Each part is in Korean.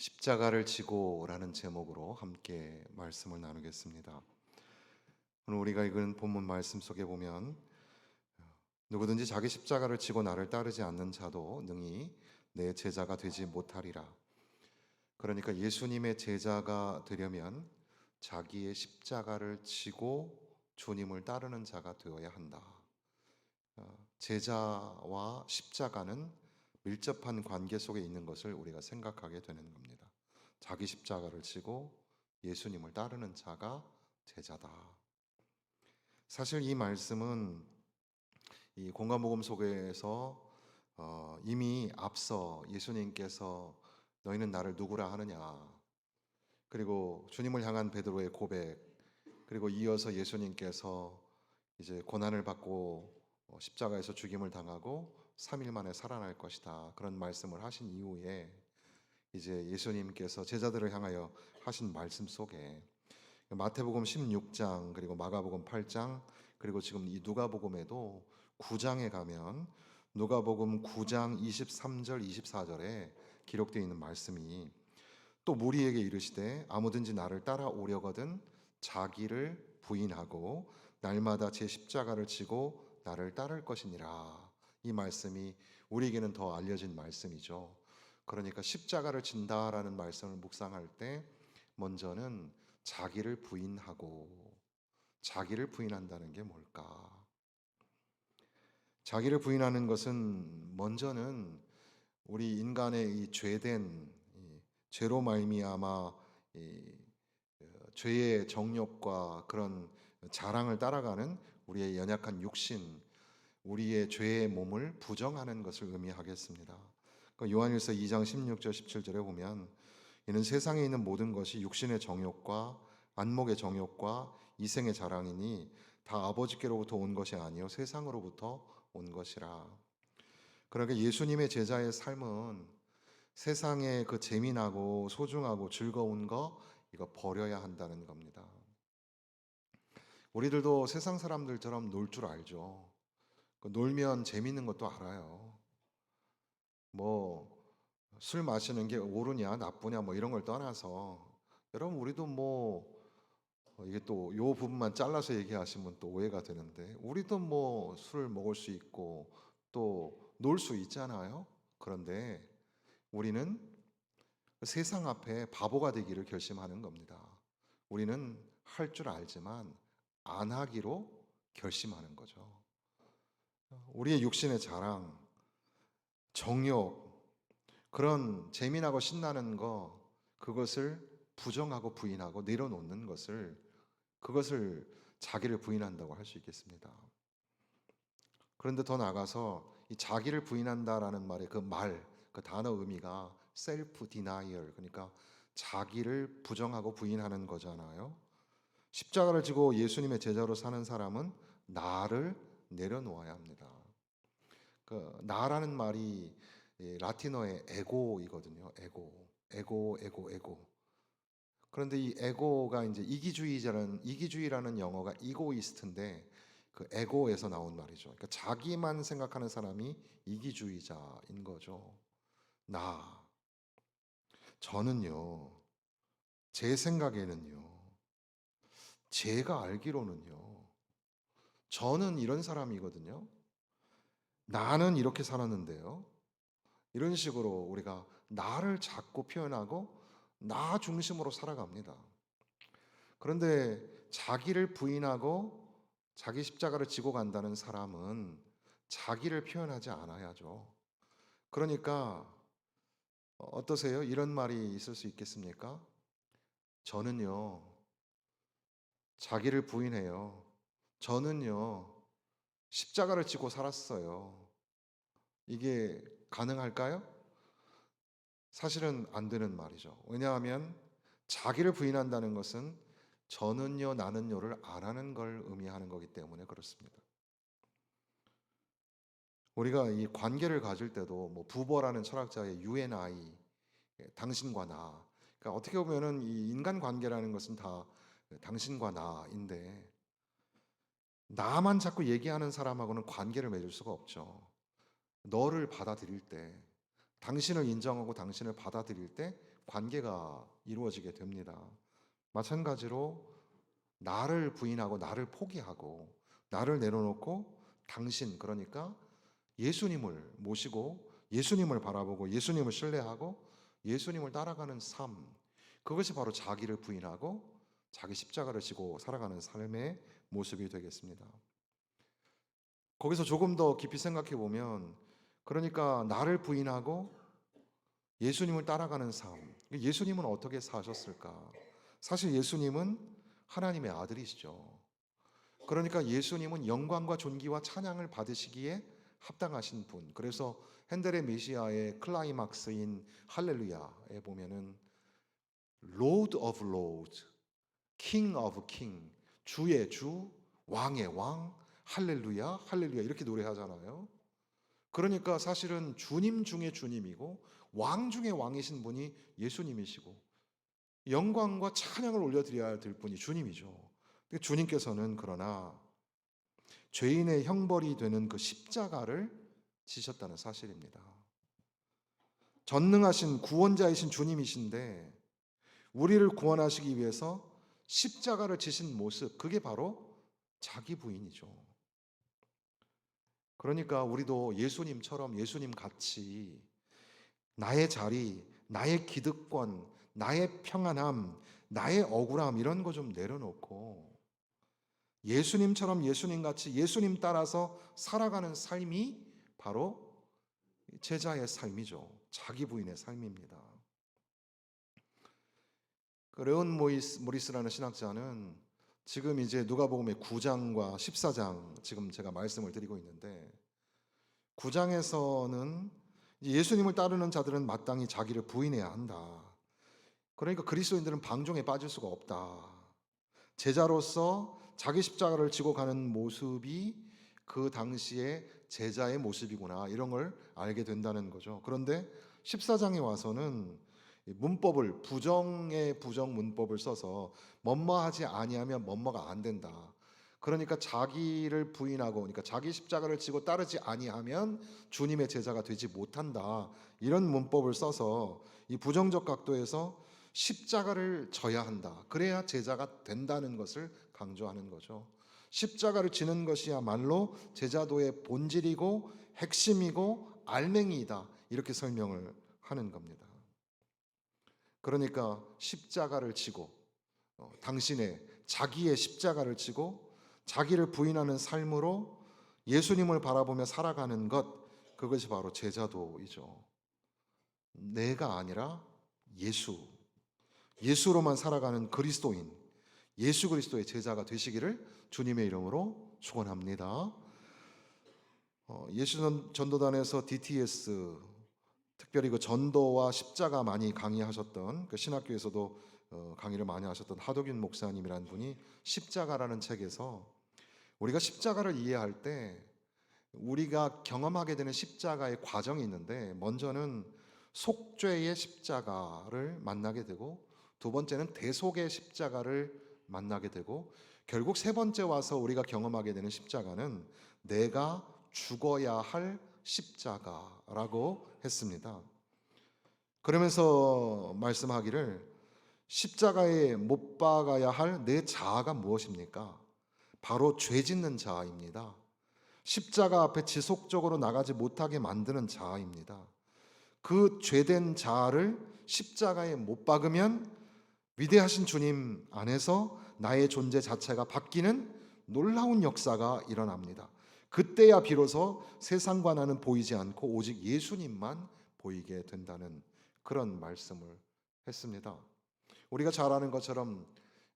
십자가를 지고라는 제목으로 함께 말씀을 나누겠습니다. 오늘 우리가 읽은 본문 말씀 속에 보면 누구든지 자기 십자가를 지고 나를 따르지 않는 자도 능히 내 제자가 되지 못하리라. 그러니까 예수님의 제자가 되려면 자기의 십자가를 지고 주님을 따르는 자가 되어야 한다. 제자와 십자가는 밀접한 관계 속에 있는 것을 우리가 생각하게 되는 겁니다. 자기 십자가를 지고 예수님을 따르는 자가 제자다. 사실 이 말씀은 이 공감복음 속에서 이미 앞서 예수님께서 너희는 나를 누구라 하느냐, 그리고 주님을 향한 베드로의 고백, 그리고 이어서 예수님께서 이제 고난을 받고 십자가에서 죽임을 당하고 3일 만에 살아날 것이다, 그런 말씀을 하신 이후에 이제 예수님께서 제자들을 향하여 하신 말씀 속에 마태복음 16장, 그리고 마가복음 8장, 그리고 지금 이 누가복음에도 9장에 가면 누가복음 9장 23절 24절에 기록되어 있는 말씀이, 또 무리에게 이르시되 아무든지 나를 따라오려거든 자기를 부인하고 날마다 제 십자가를 지고 나를 따를 것이니라. 이 말씀이 우리에게는 더 알려진 말씀이죠. 그러니까 십자가를 진다라는 말씀을 묵상할 때 먼저는 자기를 부인하고, 자기를 부인한다는 게 뭘까? 자기를 부인하는 것은 먼저는 우리 인간의 이 죄된 죄로 말미암아 이 죄의 정욕과 그런 자랑을 따라가는 우리의 연약한 육신, 우리의 죄의 몸을 부정하는 것을 의미하겠습니다. 요한일서 2장 16절 17절에 보면 이는 세상에 있는 모든 것이 육신의 정욕과 안목의 정욕과 이생의 자랑이니 다 아버지께로부터 온 것이 아니요 세상으로부터 온 것이라. 그러니까 예수님의 제자의 삶은 세상의 그 재미나고 소중하고 즐거운 거, 이거 버려야 한다는 겁니다. 우리들도 세상 사람들처럼 놀 줄 알죠. 놀면 재밌는 것도 알아요. 뭐 술 마시는 게 옳으냐 나쁘냐 뭐 이런 걸 떠나서, 여러분 우리도 뭐 이게 또 요 부분만 잘라서 얘기하시면 또 오해가 되는데, 우리도 뭐 술을 먹을 수 있고 또 놀 수 있잖아요. 그런데 우리는 세상 앞에 바보가 되기를 결심하는 겁니다. 우리는 할 줄 알지만 안 하기로 결심하는 거죠. 우리의 육신의 자랑, 정욕, 그런 재미나고 신나는 거, 그것을 부정하고 부인하고 내려놓는 것을, 그것을 자기를 부인한다고 할 수 있겠습니다. 그런데 더 나아가서 이 자기를 부인한다라는 말의 그 단어 의미가 셀프 디나이얼, 그러니까 자기를 부정하고 부인하는 거잖아요. 십자가를 지고 예수님의 제자로 사는 사람은 나를 내려놓아야 합니다. 그 나라는 말이 라틴어의 에고이거든요. 에고. 그런데 이 에고가 이제 이기주의라는 영어가 이고이스트인데, 그 에고에서 나온 말이죠. 그러니까 자기만 생각하는 사람이 이기주의자인 거죠. 나, 저는요, 제 생각에는요, 제가 알기로는요, 저는 이런 사람이거든요. 나는 이렇게 살았는데요. 이런 식으로 우리가 나를 자꾸 표현하고 나 중심으로 살아갑니다. 그런데 자기를 부인하고 자기 십자가를 지고 간다는 사람은 자기를 표현하지 않아야죠. 그러니까 어떠세요? 이런 말이 있을 수 있겠습니까? 저는요, 자기를 부인해요. 저는요, 십자가를 지고 살았어요. 이게 가능할까요? 사실은 안 되는 말이죠. 왜냐하면 자기를 부인한다는 것은 저는요, 나는요를 안 하는 걸 의미하는 거기 때문에 그렇습니다. 우리가 이 관계를 가질 때도 뭐 부버라는 철학자의 UNI, 당신과 나, 그러니까 어떻게 보면은 이 인간 관계라는 것은 다 당신과 나인데, 나만 자꾸 얘기하는 사람하고는 관계를 맺을 수가 없죠. 너를 받아들일 때, 당신을 인정하고 당신을 받아들일 때 관계가 이루어지게 됩니다. 마찬가지로 나를 부인하고 나를 포기하고 나를 내려놓고 당신, 그러니까 예수님을 모시고 예수님을 바라보고 예수님을 신뢰하고 예수님을 따라가는 삶, 그것이 바로 자기를 부인하고 자기 십자가를 지고 살아가는 삶의 모습이 되겠습니다. 거기서 조금 더 깊이 생각해 보면, 그러니까 나를 부인하고 예수님을 따라가는 삶, 예수님은 어떻게 사셨을까? 사실 예수님은 하나님의 아들이시죠. 그러니까 예수님은 영광과 존귀와 찬양을 받으시기에 합당하신 분. 그래서 핸델의 메시아의 클라이막스인 할렐루야에 보면은 Lord of Lords, King of King, 주의 주, 왕의 왕, 할렐루야, 할렐루야 이렇게 노래하잖아요. 그러니까 사실은 주님 중에 주님이고 왕 중에 왕이신 분이 예수님이시고 영광과 찬양을 올려드려야 될 분이 주님이죠. 주님께서는 그러나 죄인의 형벌이 되는 그 십자가를 지셨다는 사실입니다. 전능하신 구원자이신 주님이신데 우리를 구원하시기 위해서 십자가를 지신 모습, 그게 바로 자기 부인이죠. 그러니까 우리도 예수님처럼 예수님 같이 나의 자리, 나의 기득권, 나의 평안함, 나의 억울함 이런 거 좀 내려놓고 예수님처럼 예수님 같이 예수님 따라서 살아가는 삶이 바로 제자의 삶이죠. 자기 부인의 삶입니다. 레온 모리스라는 신학자는 지금 이제 누가복음의 9장과 14장 지금 제가 말씀을 드리고 있는데 9장에서는 예수님을 따르는 자들은 마땅히 자기를 부인해야 한다. 그러니까 그리스도인들은 방종에 빠질 수가 없다. 제자로서 자기 십자가를 지고 가는 모습이 그 당시에 제자의 모습이구나 이런 걸 알게 된다는 거죠. 그런데 14장에 와서는 문법을 부정의 부정 문법을 써서 뭐뭐하지 아니하면 뭐뭐가 안 된다. 그러니까 자기를 부인하고 그러니까 자기 십자가를 지고 따르지 아니하면 주님의 제자가 되지 못한다. 이런 문법을 써서 이 부정적 각도에서 십자가를 져야 한다. 그래야 제자가 된다는 것을 강조하는 거죠. 십자가를 지는 것이야말로 제자도의 본질이고 핵심이고 알맹이이다. 이렇게 설명을 하는 겁니다. 그러니까 십자가를 지고 당신의 자기의 십자가를 지고 자기를 부인하는 삶으로 예수님을 바라보며 살아가는 것, 그것이 바로 제자도이죠. 내가 아니라 예수로만 살아가는 그리스도인, 예수 그리스도의 제자가 되시기를 주님의 이름으로 축원합니다. 예수 전도단에서 DTS 특별히 그 전도와 십자가 많이 강의하셨던 그 신학교에서도 강의를 많이 하셨던 하도균 목사님이라는 분이 십자가라는 책에서 우리가 십자가를 이해할 때 우리가 경험하게 되는 십자가의 과정이 있는데 먼저는 속죄의 십자가를 만나게 되고 두 번째는 대속의 십자가를 만나게 되고 결국 세 번째 와서 우리가 경험하게 되는 십자가는 내가 죽어야 할 십자가라고 했습니다. 그러면서 말씀하기를 십자가에 못 박아야 할 내 자아가 무엇입니까? 바로 죄 짓는 자아입니다. 십자가 앞에 지속적으로 나가지 못하게 만드는 자아입니다. 그 죄된 자아를 십자가에 못 박으면 위대하신 주님 안에서 나의 존재 자체가 바뀌는 놀라운 역사가 일어납니다. 그때야 비로소 세상과 나는 보이지 않고 오직 예수님만 보이게 된다는 그런 말씀을 했습니다. 우리가 잘 아는 것처럼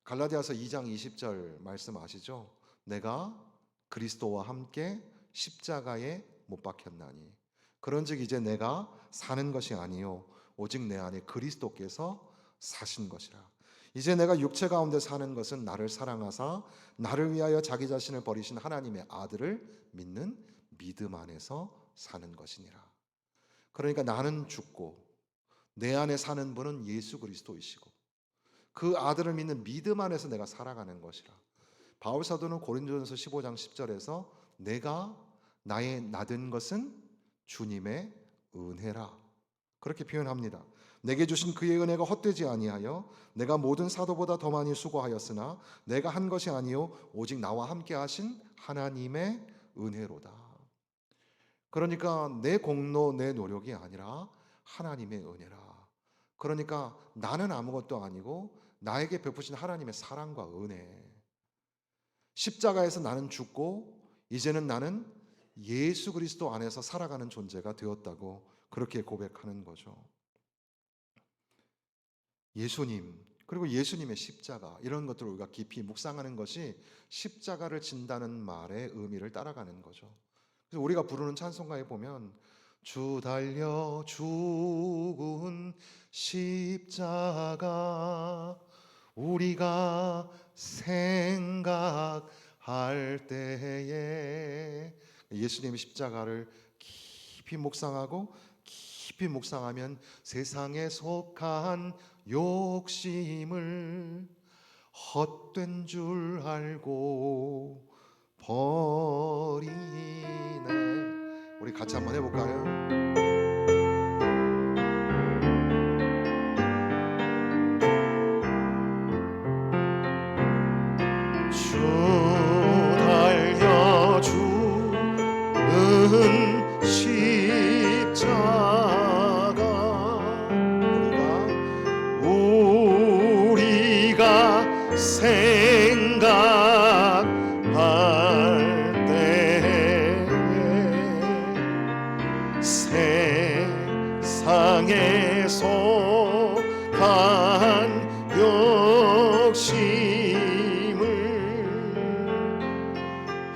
갈라디아서 2장 20절 말씀 아시죠? 내가 그리스도와 함께 십자가에 못 박혔나니 그런즉 이제 내가 사는 것이 아니요 오직 내 안에 그리스도께서 사신 것이라. 이제 내가 육체 가운데 사는 것은 나를 사랑하사 나를 위하여 자기 자신을 버리신 하나님의 아들을 믿는 믿음 안에서 사는 것이니라. 그러니까 나는 죽고 내 안에 사는 분은 예수 그리스도이시고 그 아들을 믿는 믿음 안에서 내가 살아가는 것이라. 바울 사도는 고린도전서 15장 10절에서 내가 나의 나된 것은 주님의 은혜라 그렇게 표현합니다. 내게 주신 그의 은혜가 헛되지 아니하여 내가 모든 사도보다 더 많이 수고하였으나 내가 한 것이 아니요 오직 나와 함께 하신 하나님의 은혜로다. 그러니까 내 공로, 내 노력이 아니라 하나님의 은혜라. 그러니까 나는 아무것도 아니고 나에게 베푸신 하나님의 사랑과 은혜. 십자가에서 나는 죽고 이제는 나는 예수 그리스도 안에서 살아가는 존재가 되었다고 그렇게 고백하는 거죠. 예수님, 그리고 예수님의 십자가, 이런 것들을 우리가 깊이 묵상하는 것이 십자가를 진다는 말의 의미를 따라가는 거죠. 그래서 우리가 부르는 찬송가에 보면 주 달려 죽은 십자가 우리가 생각할 때에 예수님의 십자가를 깊이 묵상하고 깊이 묵상하면 세상에 속한 욕심을 헛된 줄 알고 버리네. 우리 같이 한번 해볼까요? 주 달려 죽은 십자가 우리가 생각할 때 세상에 속한 욕심을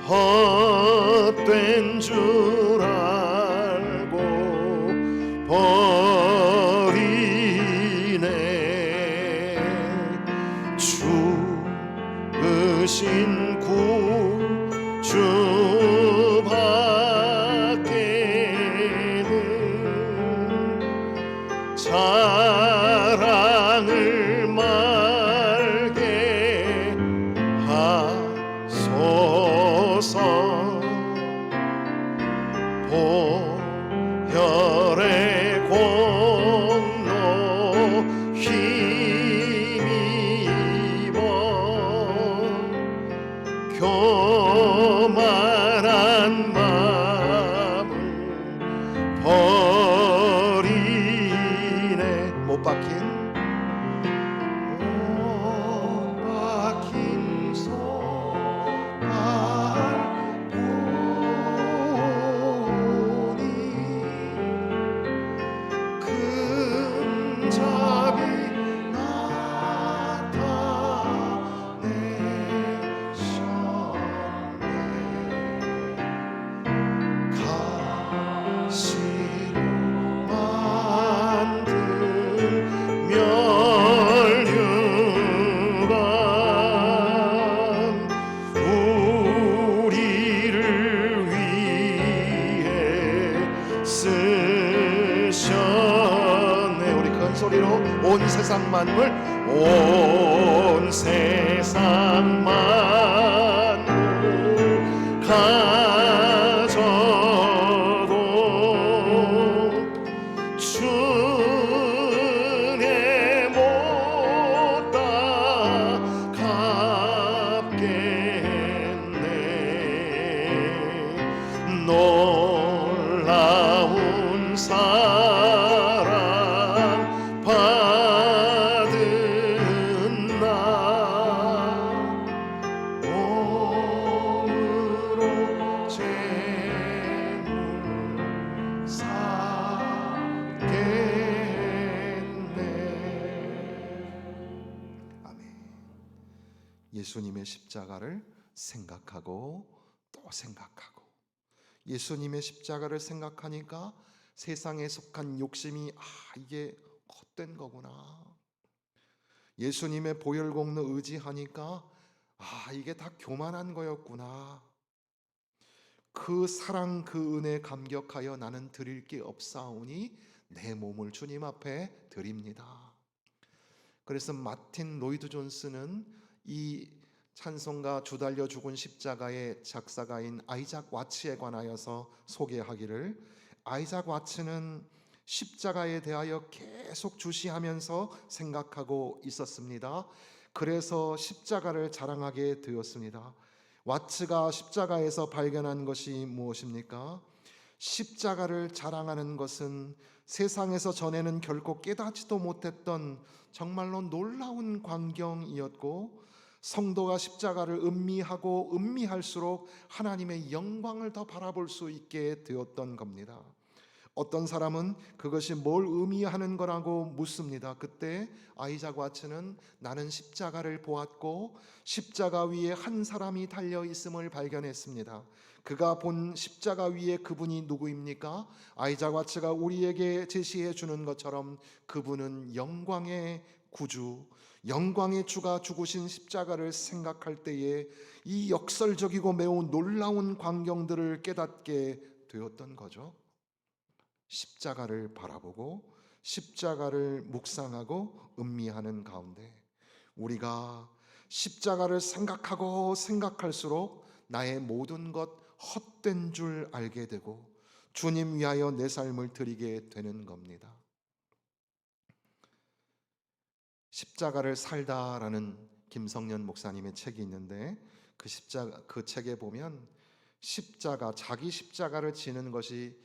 헛된 줄 알고 버리네. 죽으신 구주밖에는 자랑을 말게 하소서. 보혈의 공로 힘입어 교만한 마음을 버리네. 못 박힌 손발 보니 근잡이 나타내셨네. 가시로 만든 멸류관 우리를 위해 쓰셨네. 우리 큰 소리로 온 세상 만물, 온 세상 만물 가져도 주의 못 갚겠네. 놀라운 사랑 받은 나 몸으로 죄물 샀겠네. 아멘. 예수님의 십자가를 생각하고 또 생각하고, 예수님의 십자가를 생각하니까 세상에 속한 욕심이 이게 헛된 거구나. 예수님의 보혈 공로 의지하니까 이게 다 교만한 거였구나. 그 사랑 그 은혜 감격하여 나는 드릴 게 없사오니 내 몸을 주님 앞에 드립니다. 그래서 마틴 로이드 존스는 이 찬송가 주 달려 죽은 십자가의 작사가인 아이작 와츠에 관하여서 소개하기를, 아이작 와츠는 십자가에 대하여 계속 주시하면서 생각하고 있었습니다. 그래서 십자가를 자랑하게 되었습니다. 와츠가 십자가에서 발견한 것이 무엇입니까? 십자가를 자랑하는 것은 세상에서 전에는 결코 깨닫지도 못했던 정말로 놀라운 광경이었고, 성도가 십자가를 음미하고 음미할수록 하나님의 영광을 더 바라볼 수 있게 되었던 겁니다. 어떤 사람은 그것이 뭘 의미하는 거라고 묻습니다. 그때 아이작 와츠는 나는 십자가를 보았고 십자가 위에 한 사람이 달려 있음을 발견했습니다. 그가 본 십자가 위에 그분이 누구입니까? 아이작 와츠가 우리에게 제시해 주는 것처럼 그분은 영광의 구주, 영광의 주가 죽으신 십자가를 생각할 때에 이 역설적이고 매우 놀라운 광경들을 깨닫게 되었던 거죠. 십자가를 바라보고 십자가를 묵상하고 음미하는 가운데 우리가 십자가를 생각하고 생각할수록 나의 모든 것 헛된 줄 알게 되고 주님 위하여 내 삶을 드리게 되는 겁니다. 십자가를 살다라는 김성년 목사님의 책이 있는데 그 책에 보면 자기 십자가를 지는 것이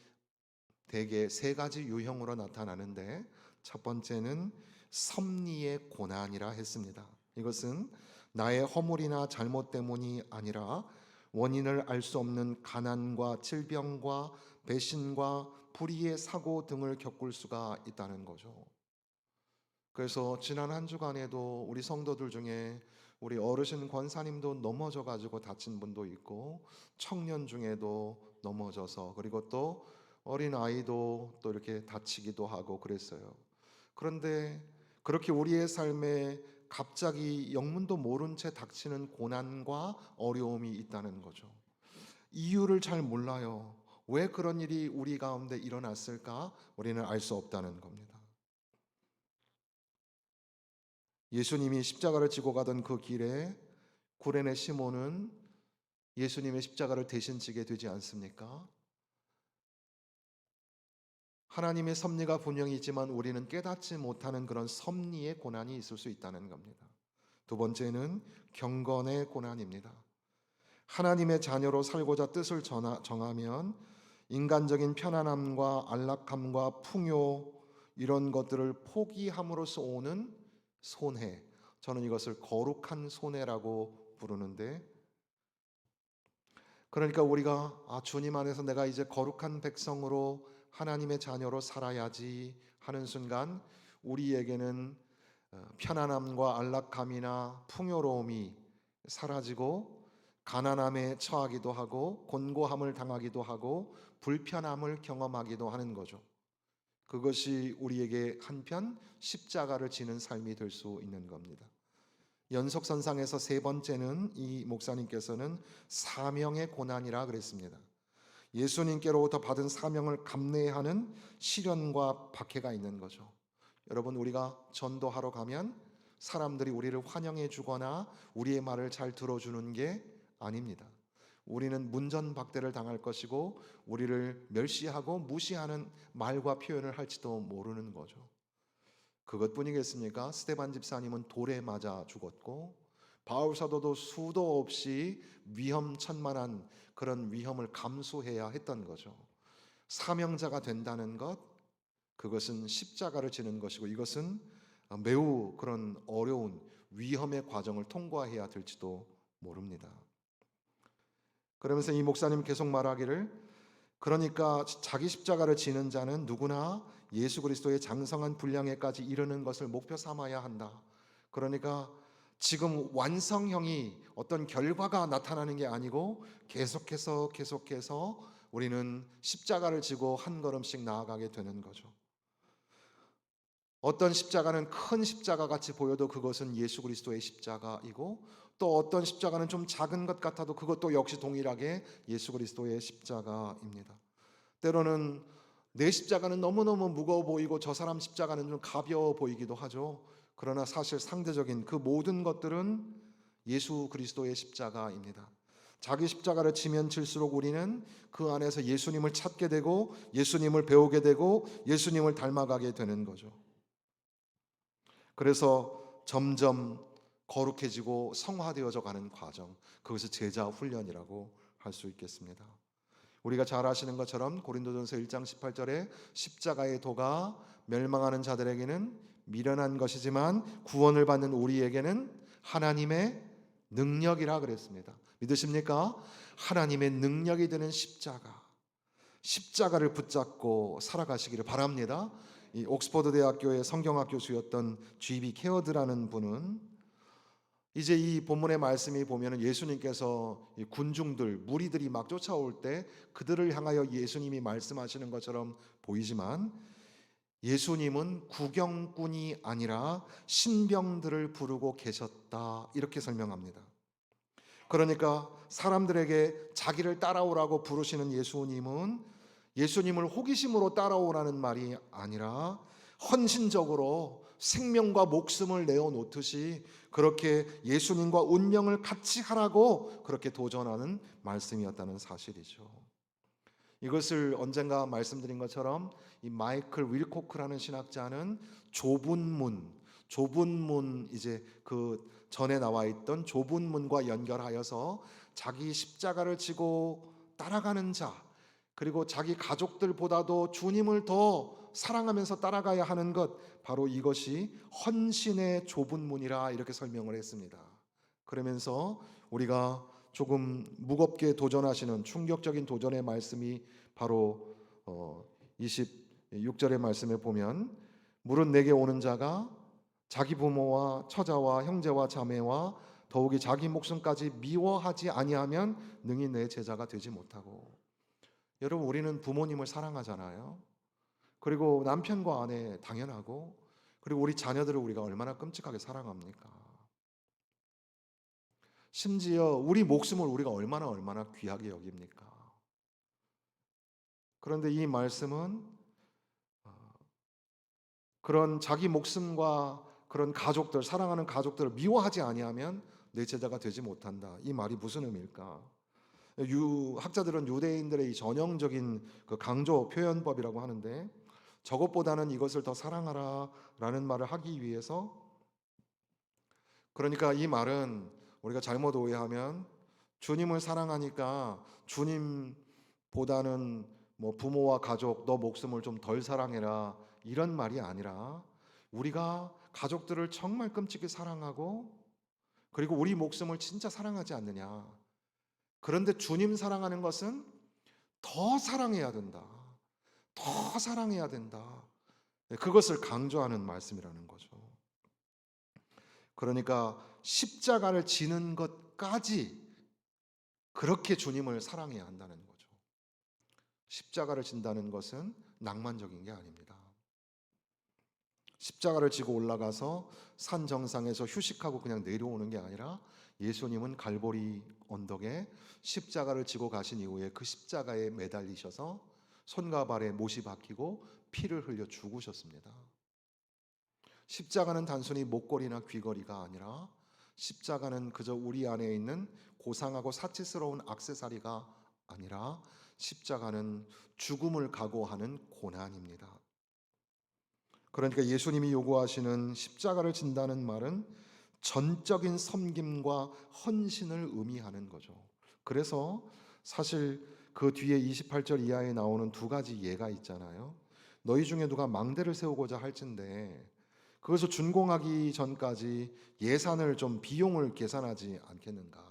대개 세 가지 유형으로 나타나는데, 첫 번째는 섭리의 고난이라 했습니다. 이것은 나의 허물이나 잘못 때문이 아니라 원인을 알 수 없는 가난과 질병과 배신과 불의의 사고 등을 겪을 수가 있다는 거죠. 그래서 지난 한 주간에도 우리 성도들 중에 우리 어르신 권사님도 넘어져 가지고 다친 분도 있고, 청년 중에도 넘어져서, 그리고 또 어린 아이도 또 이렇게 다치기도 하고 그랬어요. 그런데 그렇게 우리의 삶에 갑자기 영문도 모른 채 닥치는 고난과 어려움이 있다는 거죠. 이유를 잘 몰라요. 왜 그런 일이 우리 가운데 일어났을까? 우리는 알 수 없다는 겁니다. 예수님이 십자가를 지고 가던 그 길에 구레네 시몬은 예수님의 십자가를 대신 지게 되지 않습니까? 하나님의 섭리가 분명히 있지만 우리는 깨닫지 못하는 그런 섭리의 고난이 있을 수 있다는 겁니다. 두 번째는 경건의 고난입니다. 하나님의 자녀로 살고자 뜻을 정하면 인간적인 편안함과 안락함과 풍요, 이런 것들을 포기함으로써 오는 손해, 저는 이것을 거룩한 손해라고 부르는데, 그러니까 우리가 주님 안에서 내가 이제 거룩한 백성으로 하나님의 자녀로 살아야지 하는 순간 우리에게는 편안함과 안락함이나 풍요로움이 사라지고 가난함에 처하기도 하고 곤고함을 당하기도 하고 불편함을 경험하기도 하는 거죠. 그것이 우리에게 한편 십자가를 지는 삶이 될 수 있는 겁니다. 연속선상에서 세 번째는 이 목사님께서는 사명의 고난이라 그랬습니다. 예수님께로부터 받은 사명을 감내하는 시련과 박해가 있는 거죠. 여러분, 우리가 전도하러 가면 사람들이 우리를 환영해 주거나 우리의 말을 잘 들어주는 게 아닙니다. 우리는 문전박대를 당할 것이고 우리를 멸시하고 무시하는 말과 표현을 할지도 모르는 거죠. 그것뿐이겠습니까? 스데반 집사님은 돌에 맞아 죽었고 바울 사도도 수도 없이 위험천만한 그런 위험을 감수해야 했던 거죠. 사명자가 된다는 것, 그것은 십자가를 지는 것이고 이것은 매우 그런 어려운 위험의 과정을 통과해야 될지도 모릅니다. 그러면서 이 목사님 계속 말하기를, 그러니까 자기 십자가를 지는 자는 누구나 예수 그리스도의 장성한 분량에까지 이르는 것을 목표 삼아야 한다. 그러니까 지금 완성형이 어떤 결과가 나타나는 게 아니고 계속해서 우리는 십자가를 지고 한 걸음씩 나아가게 되는 거죠. 어떤 십자가는 큰 십자가 같이 보여도 그것은 예수 그리스도의 십자가이고, 또 어떤 십자가는 좀 작은 것 같아도 그것도 역시 동일하게 예수 그리스도의 십자가입니다. 때로는 내 십자가는 너무너무 무거워 보이고 저 사람 십자가는 좀 가벼워 보이기도 하죠. 그러나 사실 상대적인 그 모든 것들은 예수 그리스도의 십자가입니다. 자기 십자가를 지면 질수록 우리는 그 안에서 예수님을 찾게 되고 예수님을 배우게 되고 예수님을 닮아가게 되는 거죠. 그래서 점점 거룩해지고 성화되어져 가는 과정, 그것을 제자 훈련이라고 할 수 있겠습니다. 우리가 잘 아시는 것처럼 고린도전서 1장 18절에 십자가의 도가 멸망하는 자들에게는 미련한 것이지만 구원을 받는 우리에게는 하나님의 능력이라 그랬습니다. 믿으십니까? 하나님의 능력이 되는 십자가를 붙잡고 살아가시기를 바랍니다. 이 옥스퍼드 대학교의 성경학 교수였던 G.B. 케어드라는 분은 이제 이 본문의 말씀이 보면은 예수님께서 이 군중들, 무리들이 막 쫓아올 때 그들을 향하여 예수님이 말씀하시는 것처럼 보이지만 예수님은 구경꾼이 아니라 신병들을 부르고 계셨다, 이렇게 설명합니다. 그러니까 사람들에게 자기를 따라오라고 부르시는 예수님은 예수님을 호기심으로 따라오라는 말이 아니라 헌신적으로 생명과 목숨을 내어놓듯이 그렇게 예수님과 운명을 같이 하라고 그렇게 도전하는 말씀이었다는 사실이죠. 이것을 언젠가 말씀드린 것처럼 이 마이클 윌코크라는 신학자는 좁은 문 이제 그 전에 나와 있던 좁은 문과 연결하여서 자기 십자가를 지고 따라가는 자, 그리고 자기 가족들보다도 주님을 더 사랑하면서 따라가야 하는 것, 바로 이것이 헌신의 좁은 문이라 이렇게 설명을 했습니다. 그러면서 우리가 조금 무겁게 도전하시는 충격적인 도전의 말씀이 바로 26절의 말씀에 보면, 물은 내게 오는 자가 자기 부모와 처자와 형제와 자매와 더욱이 자기 목숨까지 미워하지 아니하면 능히 내 제자가 되지 못하고. 여러분, 우리는 부모님을 사랑하잖아요. 그리고 남편과 아내 당연하고, 그리고 우리 자녀들을 우리가 얼마나 끔찍하게 사랑합니까? 심지어 우리 목숨을 우리가 얼마나 귀하게 여깁니까? 그런데 이 말씀은 그런 자기 목숨과 그런 가족들, 사랑하는 가족들을 미워하지 아니하면 내 제자가 되지 못한다. 이 말이 무슨 의미일까? 학자들은 유대인들의 이 전형적인 그 강조 표현법이라고 하는데, 저것보다는 이것을 더 사랑하라라는 말을 하기 위해서, 그러니까 이 말은 우리가 잘못 오해하면 주님을 사랑하니까 주님보다는 뭐 부모와 가족, 너 목숨을 좀 덜 사랑해라, 이런 말이 아니라 우리가 가족들을 정말 끔찍히 사랑하고 그리고 우리 목숨을 진짜 사랑하지 않느냐. 그런데 주님 사랑하는 것은 더 사랑해야 된다. 더 사랑해야 된다. 그것을 강조하는 말씀이라는 거죠. 그러니까 십자가를 지는 것까지 그렇게 주님을 사랑해야 한다는 거죠. 십자가를 진다는 것은 낭만적인 게 아닙니다. 십자가를 지고 올라가서 산 정상에서 휴식하고 그냥 내려오는 게 아니라, 예수님은 갈보리 언덕에 십자가를 지고 가신 이후에 그 십자가에 매달리셔서 손과 발에 못이 박히고 피를 흘려 죽으셨습니다. 십자가는 단순히 목걸이나 귀걸이가 아니라 십자가는 그저 우리 안에 있는 고상하고 사치스러운 액세서리가 아니라 십자가는 죽음을 각오하는 고난입니다. 그러니까 예수님이 요구하시는 십자가를 진다는 말은 전적인 섬김과 헌신을 의미하는 거죠. 그래서 사실 그 뒤에 28절 이하에 나오는 두 가지 예가 있잖아요. 너희 중에 누가 망대를 세우고자 할진대 그것을 준공하기 전까지 예산을 좀 비용을 계산하지 않겠는가.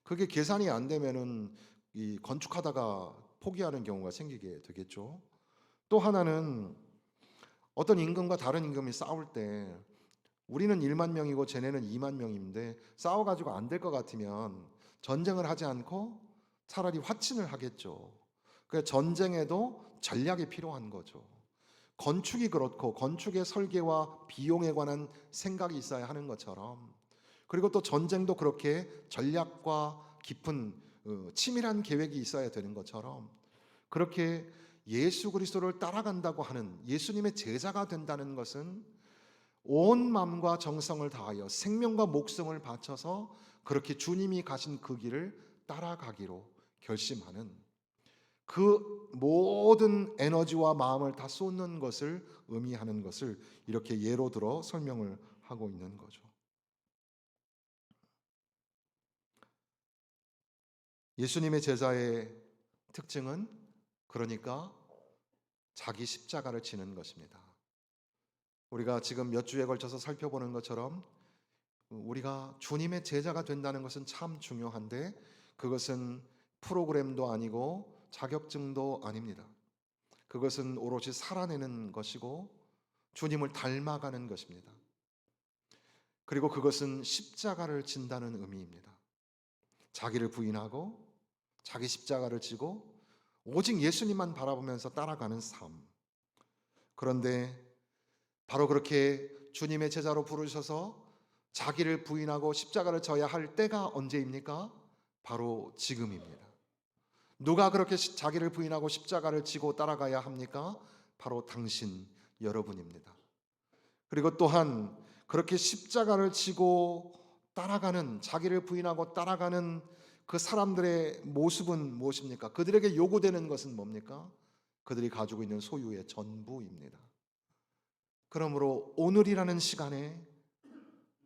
그게 계산이 안 되면은 이 건축하다가 포기하는 경우가 생기게 되겠죠. 또 하나는 어떤 임금과 다른 임금이 싸울 때 우리는 1만 명이고 쟤네는 2만 명인데 싸워가지고 안 될 것 같으면 전쟁을 하지 않고 차라리 화친을 하겠죠. 그 전쟁에도 전략이 필요한 거죠. 건축이 그렇고 건축의 설계와 비용에 관한 생각이 있어야 하는 것처럼, 그리고 또 전쟁도 그렇게 전략과 깊은 치밀한 계획이 있어야 되는 것처럼, 그렇게 예수 그리스도를 따라간다고 하는, 예수님의 제자가 된다는 것은 온 마음과 정성을 다하여 생명과 목숨을 바쳐서 그렇게 주님이 가신 그 길을 따라가기로 결심하는 그 모든 에너지와 마음을 다 쏟는 것을 의미하는 것을 이렇게 예로 들어 설명을 하고 있는 거죠. 예수님의 제자의 특징은 그러니까 자기 십자가를 지는 것입니다. 우리가 지금 몇 주에 걸쳐서 살펴보는 것처럼 우리가 주님의 제자가 된다는 것은 참 중요한데 그것은 프로그램도 아니고 자격증도 아닙니다. 그것은 오롯이 살아내는 것이고 주님을 닮아가는 것입니다. 그리고 그것은 십자가를 진다는 의미입니다. 자기를 부인하고 자기 십자가를 지고 오직 예수님만 바라보면서 따라가는 삶. 그런데 바로 그렇게 주님의 제자로 부르셔서 자기를 부인하고 십자가를 져야 할 때가 언제입니까? 바로 지금입니다. 누가 그렇게 자기를 부인하고 십자가를 지고 따라가야 합니까? 바로 당신, 여러분입니다. 그리고 또한 그렇게 십자가를 지고 따라가는, 자기를 부인하고 따라가는 그 사람들의 모습은 무엇입니까? 그들에게 요구되는 것은 뭡니까? 그들이 가지고 있는 소유의 전부입니다. 그러므로 오늘이라는 시간에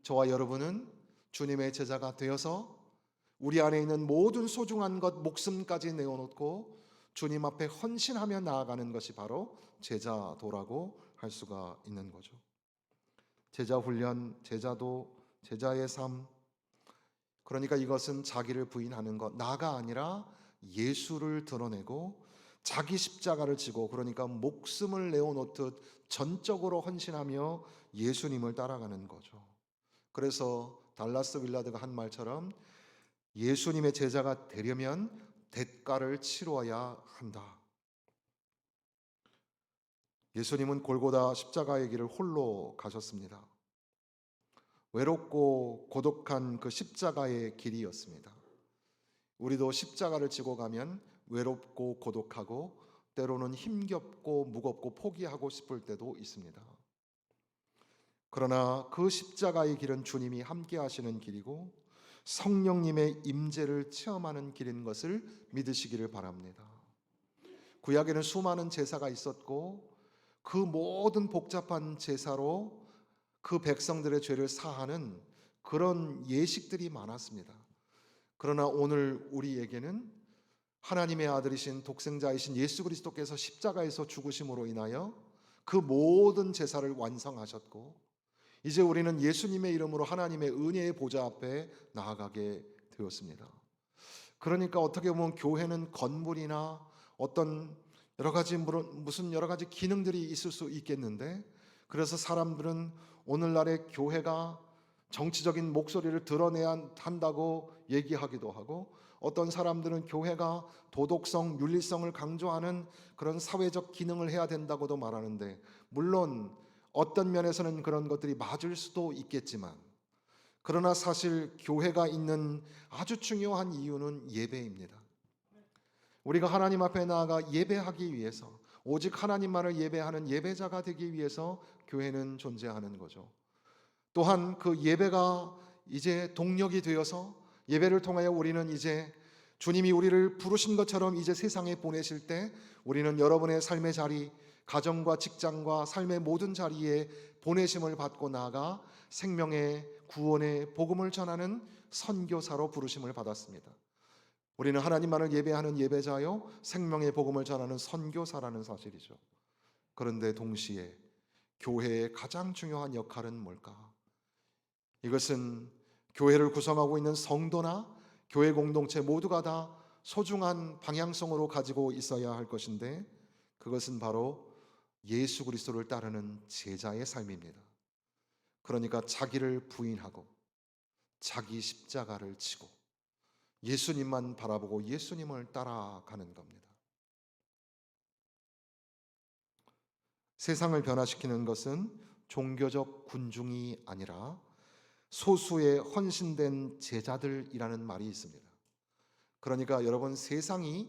저와 여러분은 주님의 제자가 되어서 우리 안에 있는 모든 소중한 것, 목숨까지 내어놓고 주님 앞에 헌신하며 나아가는 것이 바로 제자도라고 할 수가 있는 거죠. 제자 훈련, 제자도, 제자의 삶. 그러니까 이것은 자기를 부인하는 것, 나가 아니라 예수를 드러내고 자기 십자가를 지고 그러니까 목숨을 내어놓듯 전적으로 헌신하며 예수님을 따라가는 거죠. 그래서 달라스 윌라드가 한 말처럼 예수님의 제자가 되려면 대가를 치러야 한다. 예수님은 골고다 십자가의 길을 홀로 가셨습니다. 외롭고 고독한 그 십자가의 길이었습니다. 우리도 십자가를 지고 가면 외롭고 고독하고 때로는 힘겹고 무겁고 포기하고 싶을 때도 있습니다. 그러나 그 십자가의 길은 주님이 함께 하시는 길이고 성령님의 임재를 체험하는 길인 것을 믿으시기를 바랍니다. 구약에는 수많은 제사가 있었고 그 모든 복잡한 제사로 그 백성들의 죄를 사하는 그런 예식들이 많았습니다. 그러나 오늘 우리에게는 하나님의 아들이신 독생자이신 예수 그리스도께서 십자가에서 죽으심으로 인하여 그 모든 제사를 완성하셨고 이제 우리는 예수님의 이름으로 하나님의 은혜의 보좌 앞에 나아가게 되었습니다. 그러니까 어떻게 보면 교회는 건물이나 어떤 여러 가지 무슨 여러 가지 기능들이 있을 수 있겠는데 그래서 사람들은 오늘날의 교회가 정치적인 목소리를 드러내야 한다고 얘기하기도 하고 어떤 사람들은 교회가 도덕성, 윤리성을 강조하는 그런 사회적 기능을 해야 된다고도 말하는데 물론 어떤 면에서는 그런 것들이 맞을 수도 있겠지만 그러나 사실 교회가 있는 아주 중요한 이유는 예배입니다. 우리가 하나님 앞에 나아가 예배하기 위해서 오직 하나님만을 예배하는 예배자가 되기 위해서 교회는 존재하는 거죠. 또한 그 예배가 이제 동력이 되어서 예배를 통하여 우리는 이제 주님이 우리를 부르신 것처럼 이제 세상에 보내실 때 우리는 여러분의 삶의 자리, 가정과 직장과 삶의 모든 자리에 보내심을 받고 나아가 생명의 구원의 복음을 전하는 선교사로 부르심을 받았습니다. 우리는 하나님만을 예배하는 예배자요 생명의 복음을 전하는 선교사라는 사실이죠. 그런데 동시에 교회의 가장 중요한 역할은 뭘까? 이것은 교회를 구성하고 있는 성도나 교회 공동체 모두가 다 소중한 방향성으로 가지고 있어야 할 것인데 그것은 바로 예수 그리스도를 따르는 제자의 삶입니다. 그러니까 자기를 부인하고 자기 십자가를 지고 예수님만 바라보고 예수님을 따라가는 겁니다. 세상을 변화시키는 것은 종교적 군중이 아니라 소수의 헌신된 제자들이라는 말이 있습니다. 그러니까 여러분 세상이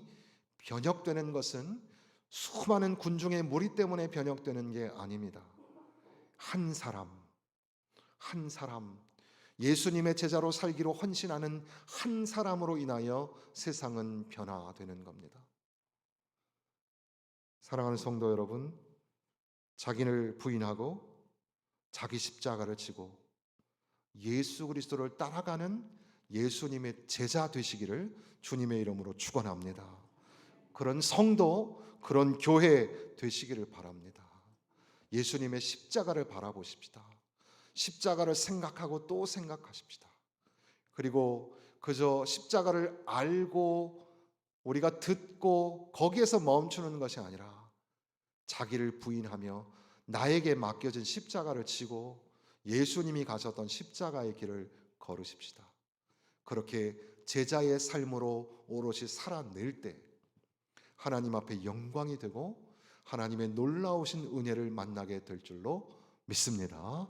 변혁되는 것은 수많은 군중의 무리 때문에 변혁되는 게 아닙니다. 한 사람 예수님의 제자로 살기로 헌신하는 한 사람으로 인하여 세상은 변화되는 겁니다. 사랑하는 성도 여러분, 자기를 부인하고 자기 십자가를 지고 예수 그리스도를 따라가는 예수님의 제자 되시기를 주님의 이름으로 축원합니다. 그런 성도, 그런 교회 되시기를 바랍니다. 예수님의 십자가를 바라보십시다. 십자가를 생각하고 또 생각하십시다. 그리고 그저 십자가를 알고 우리가 듣고 거기에서 멈추는 것이 아니라 자기를 부인하며 나에게 맡겨진 십자가를 지고 예수님이 가셨던 십자가의 길을 걸으십시다. 그렇게 제자의 삶으로 오롯이 살아낼 때 하나님 앞에 영광이 되고 하나님의 놀라우신 은혜를 만나게 될 줄로 믿습니다.